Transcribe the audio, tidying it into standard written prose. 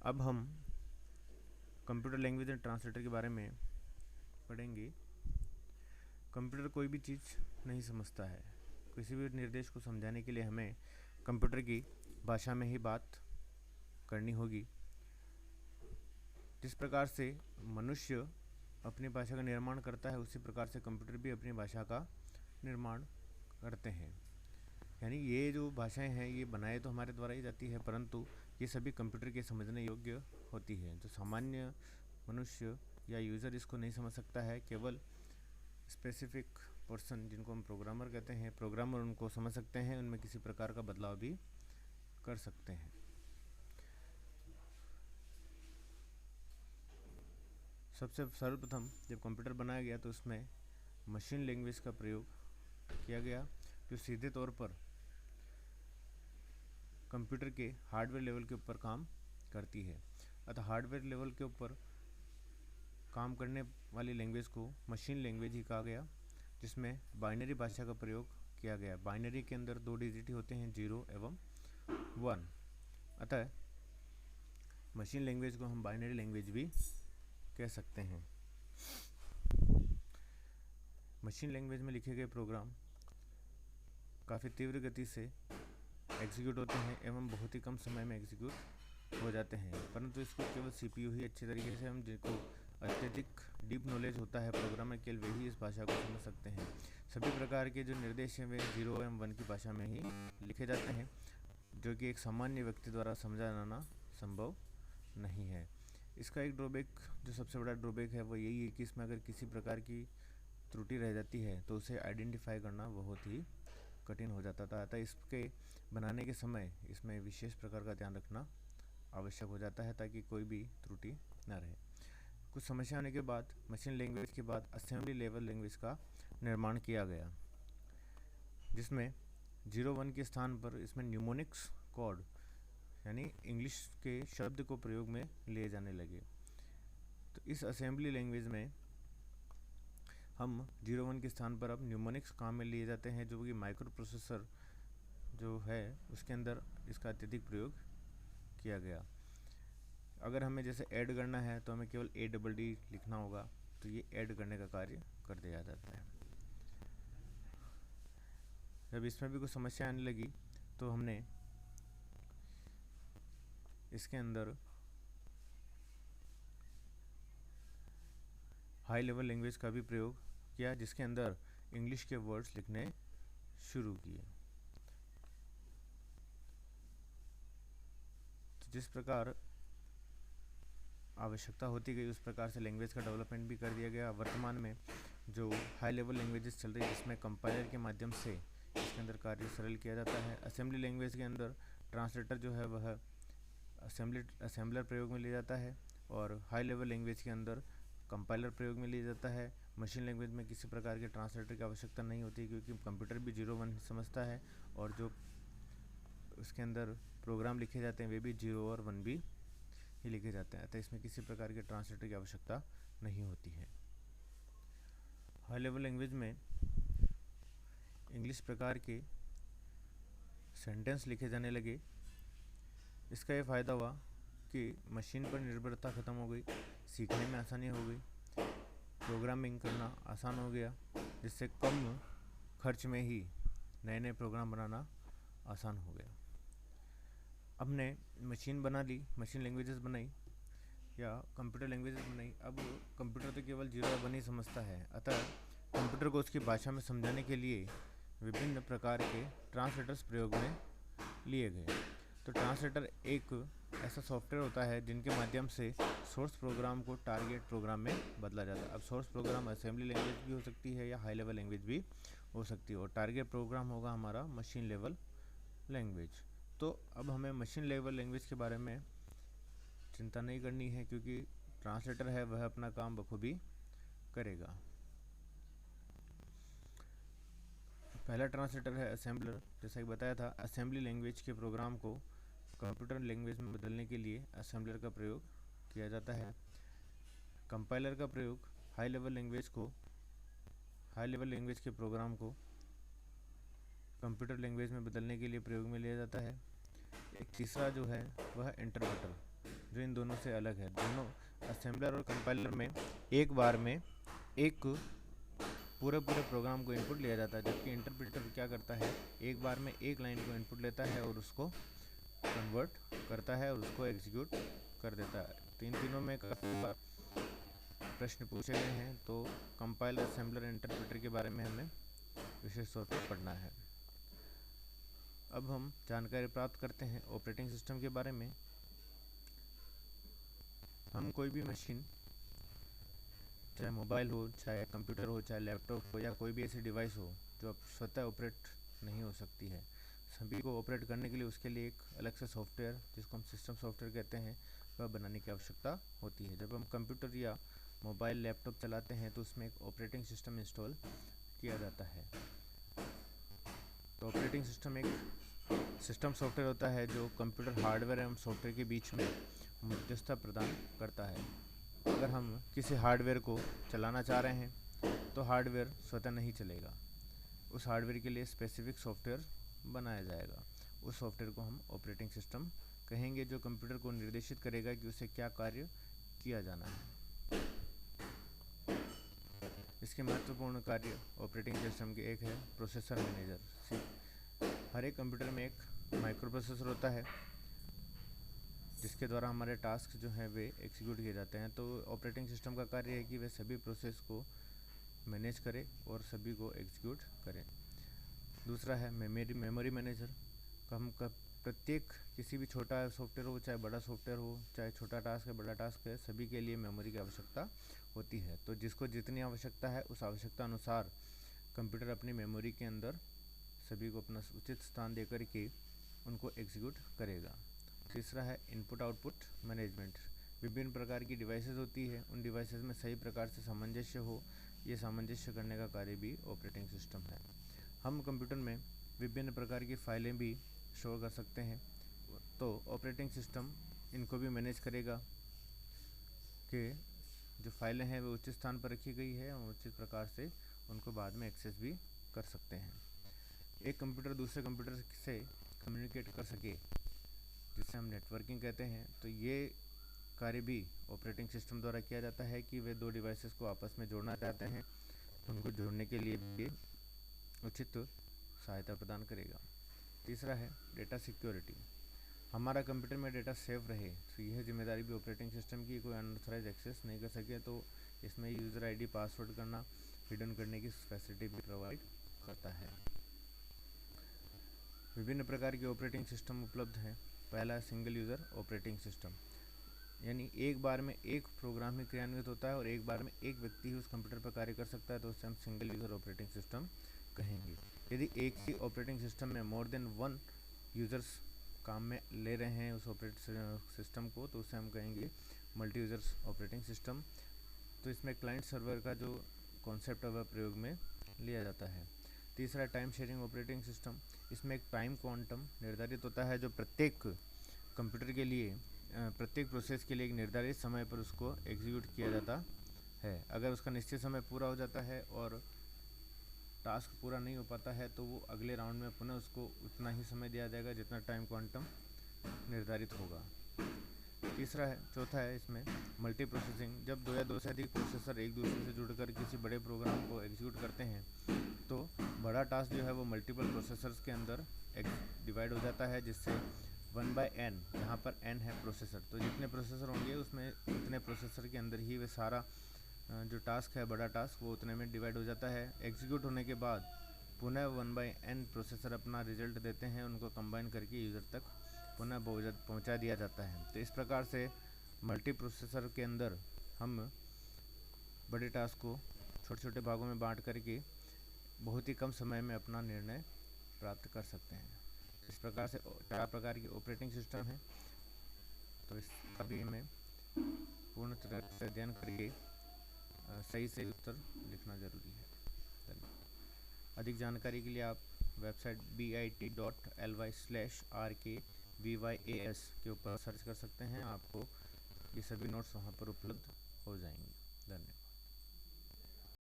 अब हम computer language and translator के बारे में पढ़ेंगे। कंप्यूटर कोई भी चीज़ नहीं समझता है। किसी भी निर्देश को समझाने के लिए हमें कंप्यूटर की भाषा में ही बात करनी होगी। जिस प्रकार से मनुष्य अपनी भाषा का निर्माण करता है, उसी प्रकार से कंप्यूटर भी अपनी भाषा का निर्माण करते हैं। यानी ये जो भाषाएं हैं ये बनाए तो हमारे द्वारा ही जाती है, परंतु ये सभी कंप्यूटर के समझने योग्य होती है। जो सामान्य मनुष्य या यूज़र इसको नहीं समझ सकता है, केवल स्पेसिफिक पर्सन जिनको हम प्रोग्रामर कहते हैं, प्रोग्रामर उनको समझ सकते हैं, उनमें किसी प्रकार का बदलाव भी कर सकते हैं। सबसे सर्वप्रथम जब कंप्यूटर बनाया गया तो उसमें मशीन लैंग्वेज का प्रयोग किया गया, जो सीधे तौर पर कंप्यूटर के हार्डवेयर लेवल के ऊपर काम करती है। अतः हार्डवेयर लेवल के ऊपर काम करने वाली लैंग्वेज को मशीन लैंग्वेज ही कहा गया, जिसमें बाइनरी भाषा का प्रयोग किया गया। बाइनरी के अंदर 2 डिजिट होते हैं, 0 एवं 1। अतः मशीन लैंग्वेज को हम बाइनरी लैंग्वेज भी कह सकते हैं। मशीन लैंग्वेज में लिखे गए प्रोग्राम काफ़ी तीव्र गति से एग्जीक्यूट होते हैं एवं बहुत ही कम समय में एग्जीक्यूट हो जाते हैं, परंतु इसको केवल सीपीयू ही अच्छी तरीके से, हम जिनको अत्यधिक डीप नॉलेज होता है प्रोग्रामर के लिए, वही इस भाषा को समझ सकते हैं। सभी प्रकार के जो निर्देश हैं वे 0 एवं 1 की भाषा में ही लिखे जाते हैं, जो कि एक सामान्य व्यक्ति द्वारा समझा जाना संभव नहीं है। इसका एक ड्रॉबैक, जो सबसे बड़ा ड्रॉबैक है, वो यही है कि इसमें अगर किसी प्रकार की त्रुटि रह जाती है तो उसे आइडेंटिफाई करना बहुत ही कठिन हो जाता था। अतः इसके बनाने के समय इसमें विशेष प्रकार का ध्यान रखना आवश्यक हो जाता है, ताकि कोई भी त्रुटि न रहे। कुछ समस्या आने के बाद मशीन लैंग्वेज के बाद असेंबली लेवल लैंग्वेज का निर्माण किया गया, जिसमें 0-1 के स्थान पर इसमें न्यूमोनिक्स कोड यानी इंग्लिश के शब्द को प्रयोग में लिए जाने लगे। तो इस असेंबली लैंग्वेज में हम 0-1 के स्थान पर अब न्यूमोनिक्स काम में लिए जाते हैं, जो कि माइक्रो प्रोसेसर जो है उसके अंदर इसका अत्यधिक प्रयोग किया गया। अगर हमें जैसे ऐड करना है तो हमें केवल ADD लिखना होगा, तो ये ऐड करने का कार्य कर दिया जाता है। जब इसमें भी कुछ समस्या आने लगी तो हमने इसके अंदर हाई लेवल लैंग्वेज का भी प्रयोग किया, जिसके अंदर इंग्लिश के वर्ड्स लिखने शुरू किए। तो जिस प्रकार आवश्यकता होती गई उस प्रकार से लैंग्वेज का डेवलपमेंट भी कर दिया गया। वर्तमान में जो हाई लेवल लैंग्वेजेस चल रही है, जिसमें कंपाइलर के माध्यम से इसके अंदर कार्य सरल किया जाता है। असेंबली लैंग्वेज के अंदर ट्रांसलेटर जो है वह असेंबलर प्रयोग में लिया जाता है, और हाई लेवल लैंग्वेज के अंदर कंपाइलर प्रयोग में लिया जाता है। मशीन लैंग्वेज में किसी प्रकार के ट्रांसलेटर की आवश्यकता नहीं होती, क्योंकि कंप्यूटर भी 0-1 समझता है, और जो उसके अंदर प्रोग्राम लिखे जाते हैं वे भी 0 और 1 भी ही लिखे जाते हैं। अतः इसमें किसी प्रकार के ट्रांसलेटर की आवश्यकता नहीं होती है। हाई लेवल लैंग्वेज में इंग्लिश प्रकार के सेंटेंस लिखे जाने लगे। इसका ये फ़ायदा हुआ कि मशीन पर निर्भरता ख़त्म हो गई, सीखने में आसानी हो गई, प्रोग्रामिंग करना आसान हो गया, जिससे कम खर्च में ही नए नए प्रोग्राम बनाना आसान हो गया। हमने मशीन बना ली, मशीन लैंग्वेजेस बनाई या कंप्यूटर लैंग्वेजेस बनाई। अब कंप्यूटर तो केवल 0 और 1 ही समझता है, अतः कंप्यूटर को उसकी भाषा में समझाने के लिए विभिन्न प्रकार के ट्रांसलेटर्स प्रयोग में लिए गए। तो ट्रांसलेटर एक ऐसा सॉफ्टवेयर होता है जिनके माध्यम से सोर्स प्रोग्राम को टारगेट प्रोग्राम में बदला जाता है। अब सोर्स प्रोग्राम असेंबली लैंग्वेज भी हो सकती है या हाई लेवल लैंग्वेज भी हो सकती है, और टारगेट प्रोग्राम होगा हमारा मशीन लेवल लैंग्वेज। तो अब हमें मशीन लेवल लैंग्वेज के बारे में चिंता नहीं करनी है, क्योंकि ट्रांसलेटर है वह अपना काम बखूबी करेगा। पहला ट्रांसलेटर है असेंबलर। जैसा कि बताया था, असेंबली लैंग्वेज के प्रोग्राम को कंप्यूटर लैंग्वेज में बदलने के लिए असेंबलर का प्रयोग किया जाता है। कंपाइलर का प्रयोग हाई लेवल लैंग्वेज के प्रोग्राम को कंप्यूटर लैंग्वेज में बदलने के लिए प्रयोग में लिया जाता है। एक तीसरा जो है वह इंटरप्रेटर। जो इन दोनों से अलग है। दोनों असेंबलर और कंपाइलर में एक बार में एक पूरे प्रोग्राम को इनपुट लिया जाता है, जबकि इंटरप्रेटर क्या करता है, एक बार में एक लाइन को इनपुट लेता है और उसको कन्वर्ट करता है और उसको एग्जीक्यूट कर देता है। तो इन तीनों में काफ़ी बार प्रश्न पूछे गए हैं, तो कंपाइलर, असेंबलर, इंटरप्रेटर के बारे में हमें विशेष तौर पर पढ़ना है। अब हम जानकारी प्राप्त करते हैं ऑपरेटिंग सिस्टम के बारे में। हम कोई भी मशीन, चाहे मोबाइल हो, चाहे कंप्यूटर हो, चाहे लैपटॉप हो, या कोई भी ऐसी डिवाइस हो जो अब स्वतः ऑपरेट नहीं हो सकती है, सभी को ऑपरेट करने के लिए उसके लिए एक अलग से सॉफ्टवेयर, जिसको हम सिस्टम सॉफ्टवेयर कहते हैं, वह बनाने की आवश्यकता होती है। जब हम कंप्यूटर या मोबाइल, लैपटॉप चलाते हैं तो उसमें एक ऑपरेटिंग सिस्टम इंस्टॉल किया जाता है। तो ऑपरेटिंग सिस्टम एक सिस्टम सॉफ्टवेयर होता है जो कंप्यूटर हार्डवेयर एवं सॉफ्टवेयर के बीच में मध्यस्थता प्रदान करता है। अगर हम किसी हार्डवेयर को चलाना चाह रहे हैं तो हार्डवेयर स्वतः नहीं चलेगा, उस हार्डवेयर के लिए स्पेसिफिक सॉफ्टवेयर बनाया जाएगा। उस सॉफ्टवेयर को हम ऑपरेटिंग सिस्टम कहेंगे, जो कंप्यूटर को निर्देशित करेगा कि उसे क्या कार्य किया जाना है। इसके महत्वपूर्ण कार्य ऑपरेटिंग सिस्टम के एक है प्रोसेसर मैनेजर। हर एक कंप्यूटर में एक माइक्रो प्रोसेसर होता है जिसके द्वारा हमारे टास्क जो हैं वे एग्जीक्यूट किए जाते हैं। तो ऑपरेटिंग सिस्टम का कार्य है कि वे सभी प्रोसेस को मैनेज करे और सभी को एग्जीक्यूट करें। दूसरा है मेमोरी मैनेजर। हम प्रत्येक किसी भी छोटा सॉफ्टवेयर हो, चाहे बड़ा सॉफ्टवेयर हो, चाहे छोटा टास्क है, बड़ा टास्क है, सभी के लिए मेमोरी की आवश्यकता होती है। तो जिसको जितनी आवश्यकता है उस आवश्यकता अनुसार कंप्यूटर अपनी मेमोरी के अंदर सभी को अपना उचित स्थान देकर के उनको एग्जीक्यूट करेगा। तीसरा है इनपुट आउटपुट मैनेजमेंट। विभिन्न प्रकार की डिवाइसेस होती है, उन डिवाइसेस में सही प्रकार से सामंजस्य हो, ये सामंजस्य करने का कार्य भी ऑपरेटिंग सिस्टम है। हम कंप्यूटर में विभिन्न प्रकार की फाइलें भी स्टोर कर सकते हैं, तो ऑपरेटिंग सिस्टम इनको भी मैनेज करेगा कि जो फाइलें हैं वो उचित स्थान पर रखी गई है और उचित प्रकार से उनको बाद में एक्सेस भी कर सकते हैं। एक कंप्यूटर दूसरे कंप्यूटर से कम्युनिकेट कर सके, जिसे हम नेटवर्किंग कहते हैं, तो ये कार्य भी ऑपरेटिंग सिस्टम द्वारा किया जाता है कि वे दो डिवाइसेस को आपस में जोड़ना चाहते हैं तो उनको जोड़ने के लिए भी उचित सहायता प्रदान करेगा। तीसरा है डेटा सिक्योरिटी। हमारा कंप्यूटर में डेटा सेफ रहे, तो यह जिम्मेदारी भी ऑपरेटिंग सिस्टम की। कोई अनऑथराइज एक्सेस नहीं कर सके तो इसमें यूज़र आईडी, पासवर्ड करना, हिडन करने की फैसिलिटी भी प्रोवाइड करता है। विभिन्न प्रकार के ऑपरेटिंग सिस्टम उपलब्ध हैं। पहला है सिंगल यूज़र ऑपरेटिंग सिस्टम, यानी एक बार में एक प्रोग्राम ही क्रियान्वित होता है और एक बार में एक व्यक्ति ही उस कंप्यूटर पर कार्य कर सकता है, तो उसे हम सिंगल यूज़र ऑपरेटिंग सिस्टम कहेंगे। यदि एक ही ऑपरेटिंग सिस्टम में मोर देन वन यूज़र्स काम में ले रहे हैं उस ऑपरेटिंग सिस्टम को, तो उसे हम कहेंगे मल्टी यूज़र्स ऑपरेटिंग सिस्टम। तो इसमें क्लाइंट सर्वर का जो कॉन्सेप्ट है वह प्रयोग में लिया जाता है। तीसरा टाइम शेयरिंग ऑपरेटिंग सिस्टम। इसमें एक टाइम क्वांटम निर्धारित होता है जो प्रत्येक कंप्यूटर के लिए, प्रत्येक प्रोसेस के लिए एक निर्धारित समय पर उसको एग्जीक्यूट किया जाता है। अगर उसका निश्चित समय पूरा हो जाता है और टास्क पूरा नहीं हो पाता है तो वो अगले राउंड में पुनः उसको उतना ही समय दिया जाएगा जितना टाइम क्वांटम निर्धारित होगा। चौथा है इसमें मल्टी प्रोसेसिंग। जब दो या दो से अधिक प्रोसेसर एक दूसरे से जुड़कर किसी बड़े प्रोग्राम को एग्जीक्यूट करते हैं तो बड़ा टास्क जो है वो मल्टीपल प्रोसेसर्स के अंदर डिवाइड हो जाता है, जिससे 1/n, जहाँ पर n है प्रोसेसर, तो जितने प्रोसेसर होंगे उसमें उतने प्रोसेसर के अंदर ही वे सारा जो टास्क है, बड़ा टास्क, वो उतने में डिवाइड हो जाता है। एग्जीक्यूट होने के बाद पुनः 1/n प्रोसेसर अपना रिजल्ट देते हैं, उनको कंबाइन करके यूज़र तक पुनः पहुंचा दिया जाता है। तो इस प्रकार से मल्टी प्रोसेसर के अंदर हम बड़े टास्क को छोटे छोटे भागों में बांट करके बहुत ही कम समय में अपना निर्णय प्राप्त कर सकते हैं। इस प्रकार से 4 प्रकार की ऑपरेटिंग सिस्टम है, तो इसका भी हमें पूर्ण तरह से अध्ययन करके सही से उत्तर लिखना जरूरी है। धन्यवाद। अधिक जानकारी के लिए आप वेबसाइट bit.ly/rkvyas के ऊपर सर्च कर सकते हैं, आपको ये सभी नोट्स वहाँ पर उपलब्ध हो जाएंगे। धन्यवाद।